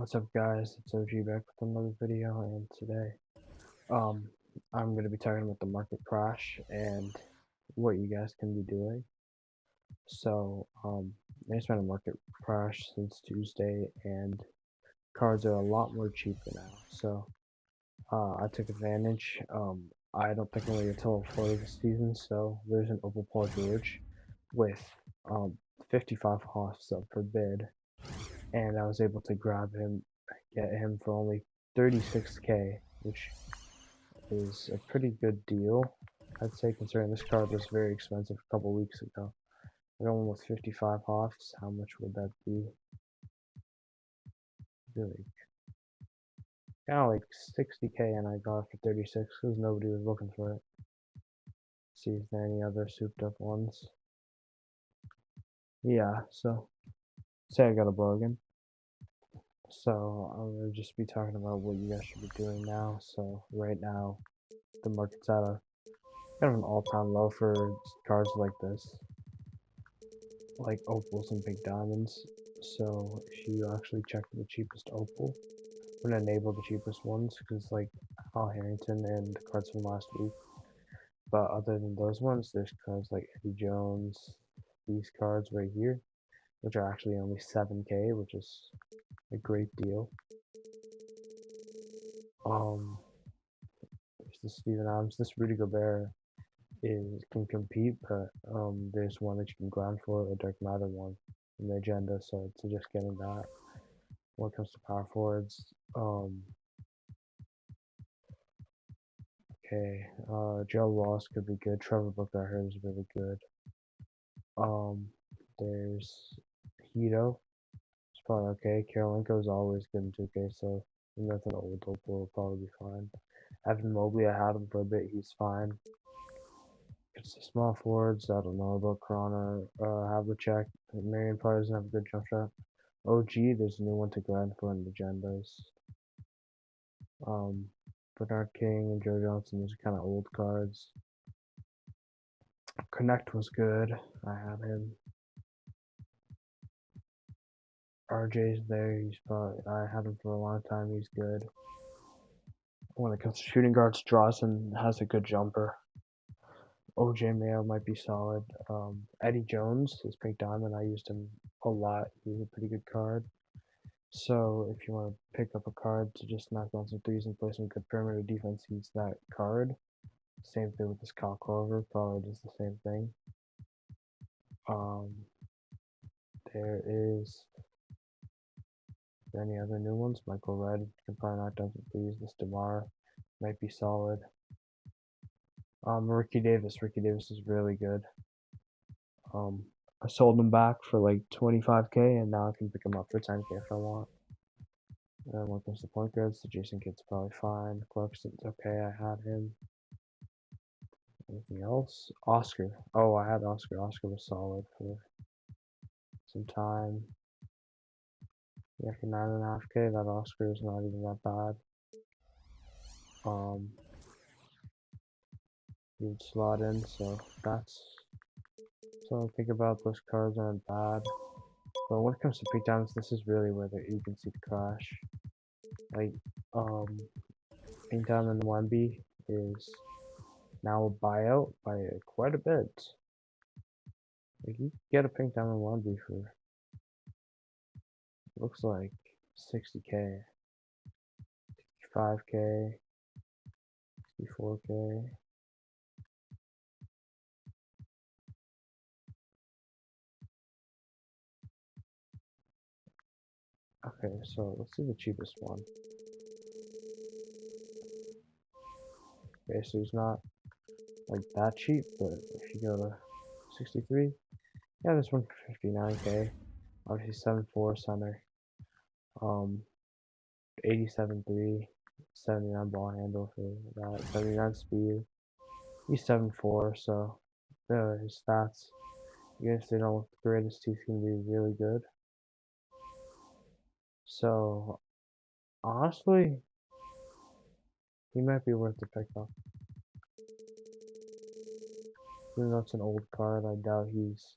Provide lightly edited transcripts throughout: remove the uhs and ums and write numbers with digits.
What's up guys, it's OG back with another video, and today um I'm going to be talking about the market crash and what you guys can be doing. So there's been a market crash since Tuesday and cards are a lot more cheaper now. So I took advantage. I don't think I'm going to get till Florida this season, so there's an Opal Paul George with um 55 hoffs up for bid, and I was able to get him for only 36k, which is a pretty good deal, I'd say, considering this card was very expensive a couple weeks ago. Going with 55 hoffs, how much would that be? Really, kind of like 60k, and I got it for 36 because nobody was looking for it. See if there any other souped up ones. Yeah, so say I got a bargain. So I'm gonna just be talking about what you guys should be doing now. So right now, the market's at a kind of an all-time low for cards like this, like opals and big diamonds. So if you actually check the cheapest opal, I'm gonna enable the cheapest ones because like Al Harrington and the cards from last week. But other than those ones, there's cards like Eddie Jones, these cards right here, which are actually only 7k, which is a great deal. There's the Steven Adams, this Rudy Gobert can compete, but there's one that you can grind for, a Dark Matter one in the agenda, so to just getting that. When it comes to power forwards, okay, Joe Ross could be good. Trevor Booker I heard is really good. There's Hito, it's probably okay. Karolinko is always good in 2K, so that's an old Opal will probably be fine. Evan Mobley, I had him for a bit, he's fine. It's the small forwards, I don't know about Corona, Havlicek. Marion probably doesn't have a good jump shot. OG, there's a new one to grind for in the agendas. Bernard King and Joe Johnson, those are kind of old cards. Connect was good, I had him. RJ's there, I had him for a long time, he's good. When it comes to shooting guards, Drawson has a good jumper. OJ Mayo might be solid. Eddie Jones, his pink diamond, I used him a lot. He's a pretty good card. So if you want to pick up a card to just knock down some threes and play some good perimeter defense, he's that card. Same thing with this Kyle Korver, probably does the same thing. There is any other new ones? Michael Red can probably knock down some threes. This DeMar might be solid. Ricky Davis is really good. I sold him back for like 25k, and now I can pick him up for 10k if I want. And when it comes to point guards, the Jason Kidd's probably fine. Clarkson's okay, I had him. Anything else? Oscar. Oh, I had Oscar. Oscar was solid for some time. Yeah, for 9.5k, that Oscar is not even that bad. You would slot in, so that's something to think about. Those cards aren't bad. But when it comes to big diamonds, this is really where you can see the crash. Like, pink diamond Wemby is now a buyout by quite a bit. Like, you can get a pink diamond Wemby for, looks like 60k, 65k, 64k. Okay, so let's see the cheapest one. Okay, so he's not like that cheap, but if you go to 63, yeah, this one for 59k. Obviously 7'4" center. 87.3, 79 ball handle for that, 79 speed. He's 7'4", so his stats, even if they don't look the greatest, he's gonna be really good. So honestly, he might be worth the pick up. Even though it's an old card, I doubt he's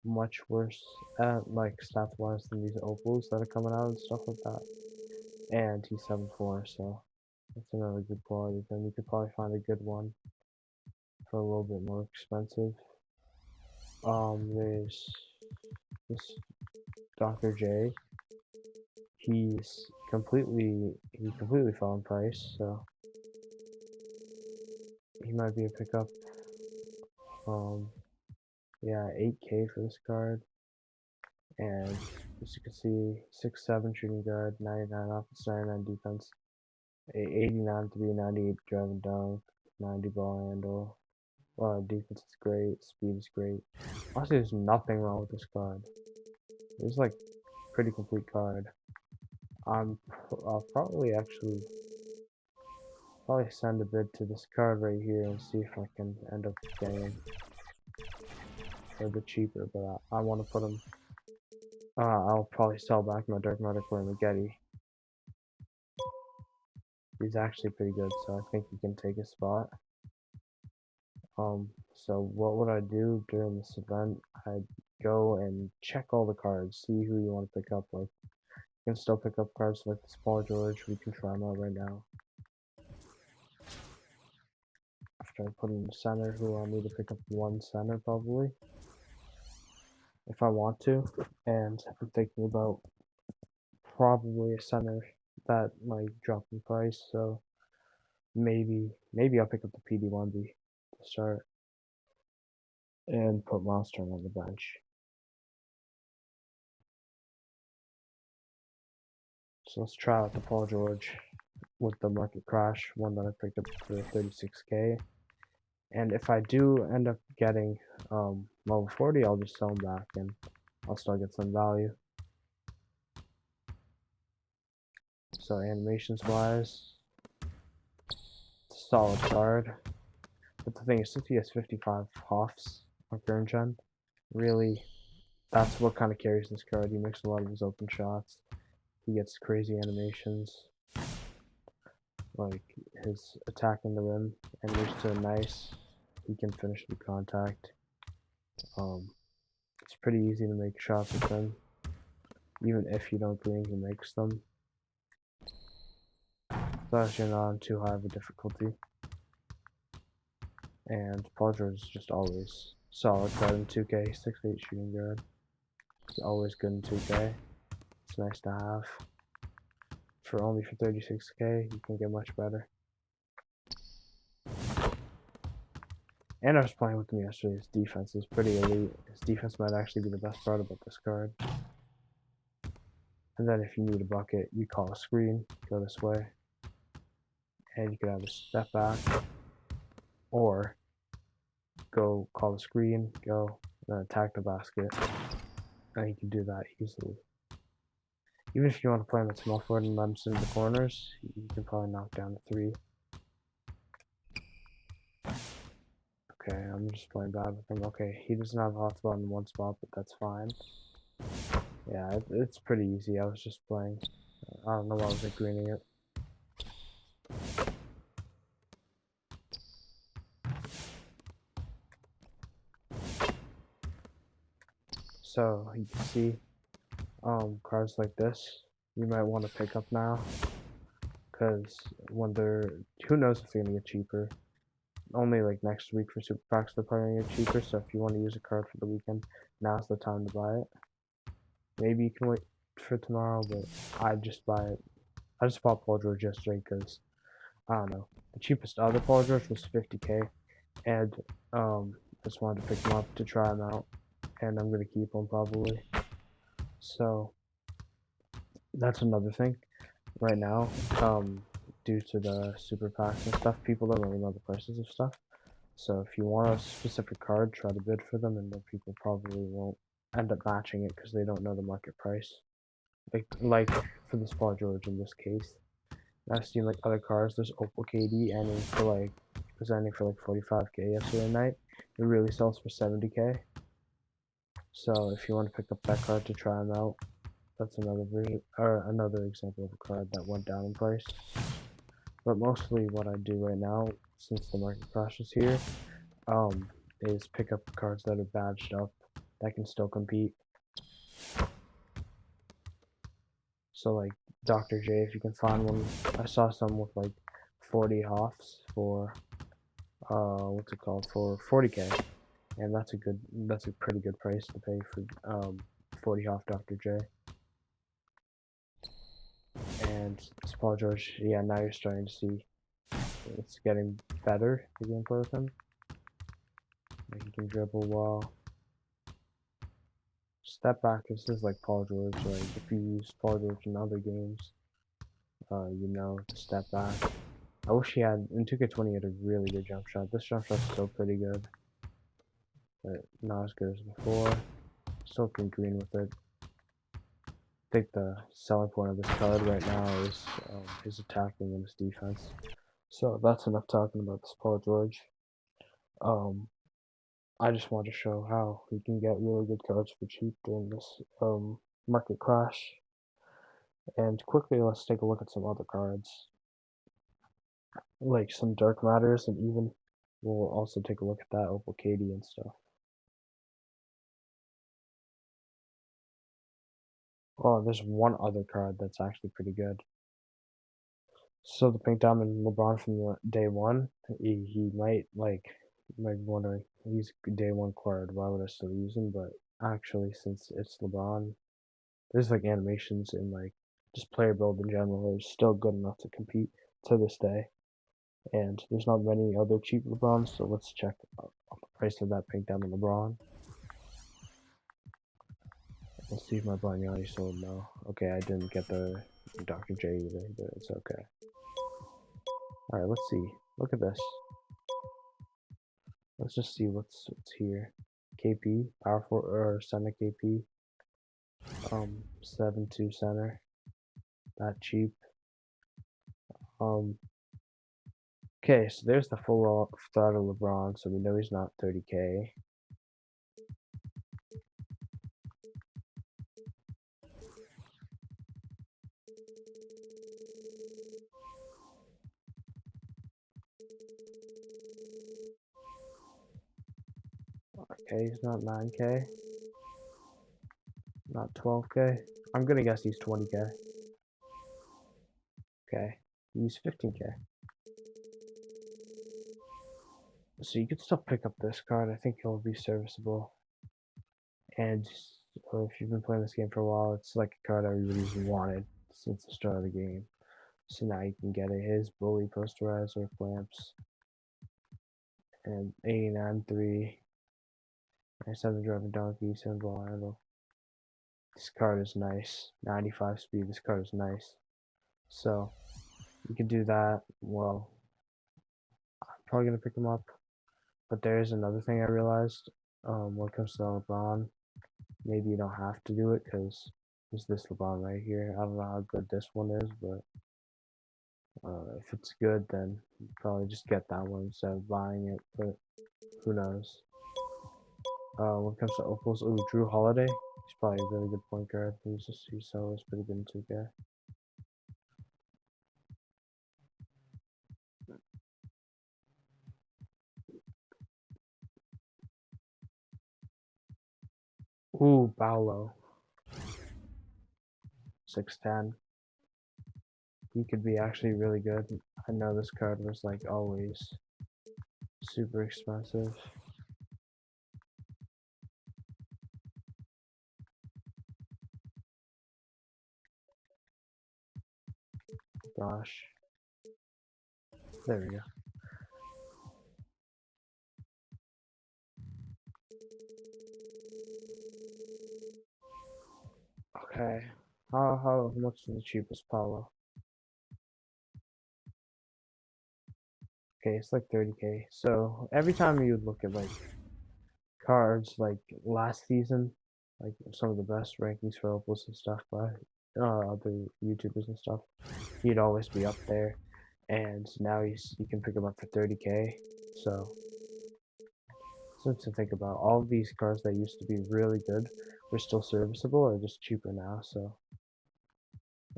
much worse at like stats wise than these opals that are coming out and stuff like that. and he's 7'4", so that's another good quality. Then you could probably find a good one for a little bit more expensive. There's this Dr. J. He completely fell in price, so he might be a pickup. Yeah, 8K for this card, and as you can see, 6'7" shooting guard, 99 offense, 99 defense, 89 3, 98 drive and dunk, 90 ball handle. Defense is great, speed is great. Honestly, there's nothing wrong with this card. It's like pretty complete card. I'll probably send a bid to this card right here and see if I can end up getting him a bit cheaper, but I want to put him. I'll probably sell back my Dark Matter for Maggette. He's actually pretty good, so I think he can take a spot. So what would I do during this event? I'd go and check all the cards, see who you want to pick up. Like, you can still pick up cards like this Paul George. We can try him out right now. After I put in the center, who I'll need to pick up one center probably, if I want to. And I'm thinking about probably a center that might drop in price. So maybe I'll pick up the PD1B to start and put Miles Turner on the bench. So let's try out the Paul George with the market crash, one that I picked up for 36K. And if I do end up getting level 40, I'll just sell them back and I'll still get some value. So animations wise, it's a solid card. But the thing is, since he has 55 Hoffs on current gen, really, that's what kind of carries this card. He makes a lot of his open shots. He gets crazy animations, like his attack in the rim, and moves to a nice. He can finish the contact. It's pretty easy to make shots with him. Even if you don't green, he makes them. Thus, you're not on too high of a difficulty. And Paul George is just always solid card in 2K, 6'8" shooting guard. He's always good in 2K. It's nice to have. For 36K, you can get much better. And I was playing with him yesterday. His defense is pretty elite. His defense might actually be the best part about this card. And then if you need a bucket, you call a screen, go this way. And you can either step back or go call the screen, go, then attack the basket. And you can do that easily. Even if you want to play him at small forward and let him sit in the corners, you can probably knock down the 3. Okay, I'm just playing bad with him. Okay, he doesn't have a hotspot in one spot, but that's fine. Yeah, it's pretty easy. I was just playing. I don't know why I was greening it. So you can see cards like this you might want to pick up now, because when who knows if they're gonna get cheaper. Only like next week for super packs they're probably gonna get cheaper, so if you want to use a card for the weekend, now's the time to buy it. Maybe you can wait for tomorrow, but I'd just buy it. I just bought Paul George yesterday because I don't know, the cheapest other Paul George was 50K, and just wanted to pick him up to try him out, and I'm gonna keep him probably. So that's another thing. Right now, due to the super packs and stuff, people don't really know the prices of stuff. So if you want a specific card, try to bid for them, and then people probably won't end up matching it because they don't know the market price. Like for this Paul George in this case. I've seen like other cards. There's Opal KD ending for like 45K yesterday night. It really sells for 70K. So if you want to pick up that card to try them out, that's another version or another example of a card that went down in price. But mostly what I do right now, since the market crash is here, is pick up cards that are badged up that can still compete. So like Dr. J, if you can find one, I saw some with like 40 offs for what's it called, for 40k, and that's a pretty good price to pay for 40 off Dr. J. And it's Paul George. Yeah, now you're starting to see it's getting better, the gameplay with him. Like he can dribble well. Step back, this is like Paul George. Like if you use Paul George in other games, you know to step back. I wish he had, in 2K20 he had a really good jump shot. This jump shot's still pretty good, but not as good as before. Still looking green with it. I think the selling point of this card right now is his attacking and his defense. So that's enough talking about this Paul George. I just want to show how you can get really good cards for cheap during this market crash. And quickly, let's take a look at some other cards, like some Dark Matters, and even we'll also take a look at that Opal Katie and stuff. Oh, there's one other card that's actually pretty good. So the Pink Diamond LeBron from day one, he might you might be wondering, he's a day one card, why would I still use him? But actually, since it's LeBron, there's like animations and like just player build in general is still good enough to compete to this day. And there's not many other cheap LeBrons, so let's check the price of that Pink Diamond LeBron. Let's see if my Bargnani sold. No. Okay, I didn't get the Dr. J either, but it's okay. Alright, let's see. Look at this. Let's just see what's here. KP, powerful or center KP. 7-2 center. That cheap. Okay, so there's the full throttle LeBron, so we know he's not 30k. Okay, he's not 9k. Not 12k. I'm gonna guess he's 20k. Okay, he's 15k. So you can still pick up this card. I think he'll be serviceable. And if you've been playing this game for a while, it's like a card everybody's wanted since the start of the game. So now you can get it. His Bully Posterizer Clamps and 89-3. 97 Driving Donkey, 7 Ball Handle. This card is nice. 95 speed. This card is nice. So you can do that. Well, I'm probably gonna pick him up. But there is another thing I realized. When it comes to LeBron, maybe you don't have to do it because there's this LeBron right here. I don't know how good this one is, but if it's good, then you probably just get that one instead of buying it. But who knows? When it comes to Opals, ooh, Drew Holiday. He's probably a really good point guard. He's always pretty good in 2K. Ooh, Paolo. 6'10". He could be actually really good. I know this card was like always super expensive. Gosh. There we go. Okay. How much is the cheapest Paolo? Okay, it's like 30k. So every time you look at like cards like last season, like some of the best rankings for Opals and stuff by other YouTubers and stuff, he'd always be up there. And now you can pick him up for 30k. So something to think about. All of these cards that used to be really good were still serviceable or just cheaper now. So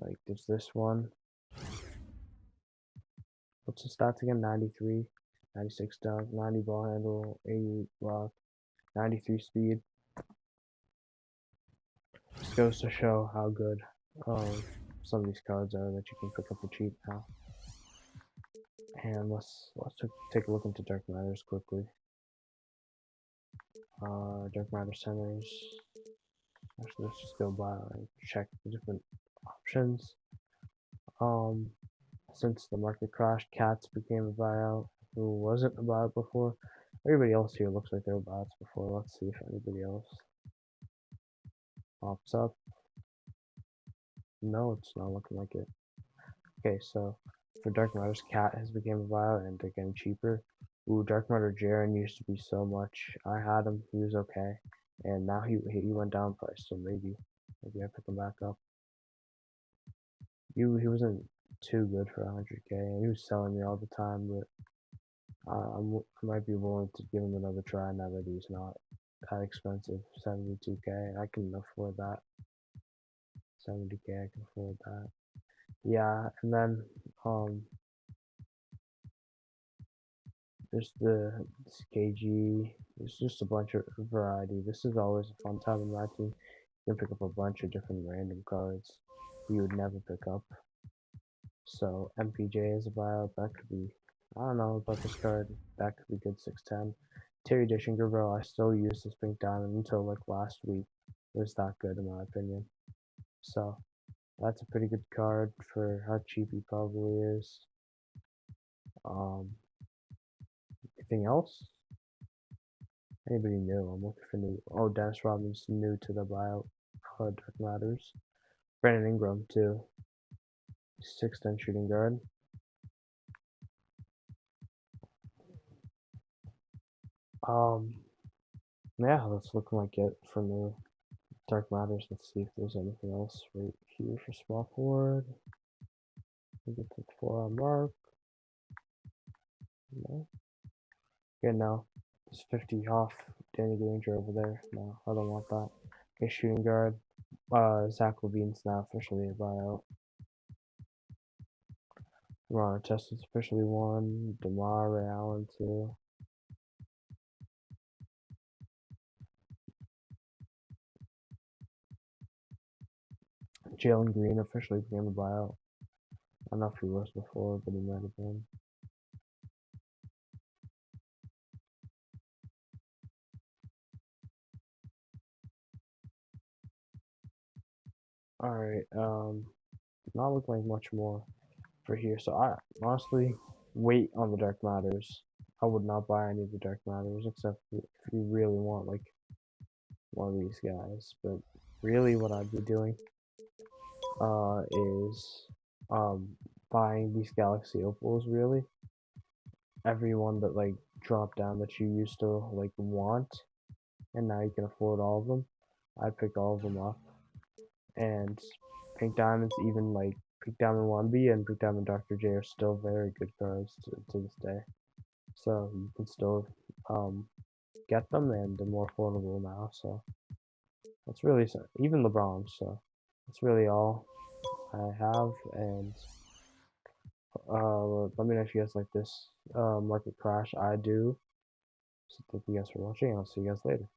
like there's this one. What's the stats again? 93, 96 dunk, 90 ball handle, 88 block, 93 speed. Just goes to show how good some of these cards are that you can pick up for cheap now. And let's take a look into Dark Matters quickly. Dark Matter centers. Actually, let's just go by and check the different options. Since the market crashed, Cats became a buyout. Who wasn't a buyout before? Everybody else here looks like they were buyouts before. Let's see if anybody else pops up. No, it's not looking like it. Okay, so for Dark Matters, Cat has become a buyout and they're getting cheaper. Ooh, Dark Matter Jaren used to be so much. I had him, he was okay, and now he went down price, so maybe I pick him back up. He wasn't too good for 100k, and he was selling me all the time, but I might be willing to give him another try now that he's not that expensive. 72k, I can afford that. 70k, I can afford that. Yeah, and then there's this KG. There's just a bunch of variety. This is always a fun time in my team. You can pick up a bunch of different random cards you would never pick up. So MPJ is a buyout. That could be, I don't know about this card. That could be good 610. Terry Dishinger, bro, I still use this pink diamond until like last week. It was that good in my opinion. So that's a pretty good card for how cheap he probably is. Anything else? Anybody new? I'm looking for new. Oh, Dennis Rodman's new to the buyout. Dark Matters. Brandon Ingram too. 6'10" shooting guard. Yeah, that's looking like it for new Dark Matters. Let's see if there's anything else right here for small forward. We get to the 4-hour mark. No. Okay, no. There's 50 off Danny Granger over there. No, I don't want that. Okay, shooting guard. Zach Levine's now officially a buyout. Ron Artest is officially one. DeMar Ray Allen too. Jalen Green officially became a buyout. I don't know if he was before, but he might have been. Alright, not looking like much more for here. So I honestly wait on the Dark Matters. I would not buy any of the Dark Matters except if you really want like one of these guys. But really what I'd be doing is buying these Galaxy Opals really. Everyone that like dropped down that you used to like want and now you can afford all of them. I'd pick all of them up. And Pink Diamonds, even like Pink Diamond 1B and Pink Diamond Dr. J are still very good cards to this day. So you can still get them and they're more affordable now. So that's really, even LeBron. So that's really all I have. And let me know if you guys like this market crash. I do. So thank you guys for watching. I'll see you guys later.